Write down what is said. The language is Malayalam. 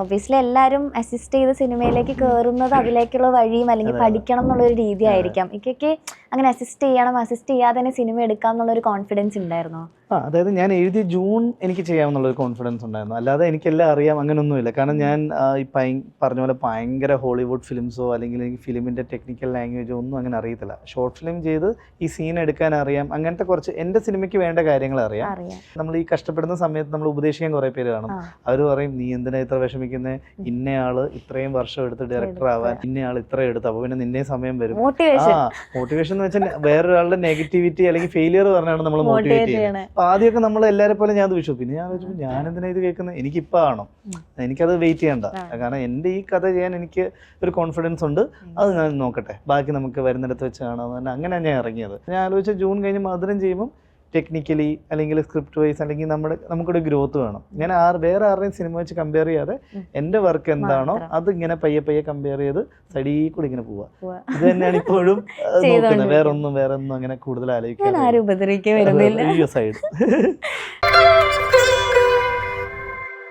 ഒബ്വിയസ്ലി എല്ലാവരും അസിസ്റ്റ് ചെയ്ത് സിനിമയിലേക്ക് കയറുന്നത് അതിലേക്കുള്ള വഴിയും അല്ലെങ്കിൽ പഠിക്കണം എന്നുള്ളൊരു രീതി ആയിരിക്കാം. ഇക്കൊക്കെ അങ്ങനെ അസിസ്റ്റ് ചെയ്യാതെ തന്നെ സിനിമ എടുക്കാം എന്നുള്ളൊരു കോൺഫിഡൻസ് ഉണ്ടായിരുന്നോ? അതായത് ഞാൻ എഴുതിയ ജൂൺ എനിക്ക് ചെയ്യാമെന്നുള്ളൊരു കോൺഫിഡൻസ് ഉണ്ടായിരുന്നു. അല്ലാതെ എനിക്കെല്ലാം അറിയാം അങ്ങനെയൊന്നുമില്ല. കാരണം ഞാൻ ഈ പറഞ്ഞ പോലെ ഭയങ്കര ഹോളിവുഡ് ഫിലിംസോ അല്ലെങ്കിൽ എനിക്ക് ഫിലിമിൻ്റെ ടെക്നിക്കൽ ലാംഗ്വേജോ ഒന്നും അങ്ങനെ അറിയത്തില്ല. ഷോർട്ട് ഫിലിം ചെയ്ത് ഈ സീൻ എടുക്കാൻ അറിയാം, അങ്ങനത്തെ കുറച്ച് എൻ്റെ സിനിമയ്ക്ക് വേണ്ട കാര്യങ്ങൾ അറിയാം. നമ്മൾ ഈ കഷ്ടപ്പെടുന്ന സമയത്ത് നമ്മൾ ഉപദേശിക്കാൻ കുറേ പേര് കാണും. അവർ പറയും, നീ എന്തിനാ ഇത്ര വിഷമിക്കുന്നത്, ഇന്നയാൾ ഇത്രയും വർഷം എടുത്ത് ഡയറക്ടർ ആവാൻ, ഇന്നയാൾ ഇത്ര എടുത്ത്, അപ്പോൾ പിന്നെ നിന്നെ സമയം വരും. മോട്ടിവേഷൻ എന്ന് വെച്ചാൽ വേറൊരാളുടെ നെഗറ്റിവിറ്റി അല്ലെങ്കിൽ ഫെയിലിയർ പറഞ്ഞാണ് നമ്മൾ മോട്ടിവേറ്റ് ചെയ്യുന്നത്. ആദ്യമൊക്കെ നമ്മൾ എല്ലാവരെ പോലെ ഞാൻ വിഷു, പിന്നെ ഞാൻ വെച്ചു ഞാൻ എന്തിനാ ഇത് കേൾക്കുന്നത്, എനിക്കിപ്പോൾ ആണോ, എനിക്കത് വെയിറ്റ് ചെയ്യണ്ട. കാരണം എൻ്റെ ഈ കഥ ചെയ്യാൻ എനിക്ക് ഒരു കോൺഫിഡൻസ് ഉണ്ട്, അത് ഞാൻ നോക്കട്ടെ, ബാക്കി നമുക്ക് വരുന്നിടത്ത് വെച്ച് കാണാമെന്ന്. അങ്ങനെ ഞാൻ ഇറങ്ങിയത്. ഞാൻ ആലോചിച്ച ജൂൺ കഴിഞ്ഞ് മധുരം ചെയ്യുമ്പം ടെക്നിക്കലി അല്ലെങ്കിൽ സ്ക്രിപ്റ്റ് വൈസ് അല്ലെങ്കിൽ നമുക്കൊരു ഗ്രോത്ത് വേണം. ഞാൻ വേറെ ആരുടെയും സിനിമ വെച്ച് കമ്പയർ ചെയ്യാതെ എൻ്റെ വർക്ക് എന്താണോ അത് ഇങ്ങനെ പയ്യെ കമ്പയർ ചെയ്ത് സൈഡിൽ കൂടി ഇങ്ങനെ പോവാ. ഇത് തന്നെയാണ് ഇപ്പോഴും നോക്കുന്നത്. വേറെ ഒന്നും അങ്ങനെ കൂടുതൽ ആലോചിക്കാൻ സൈഡ്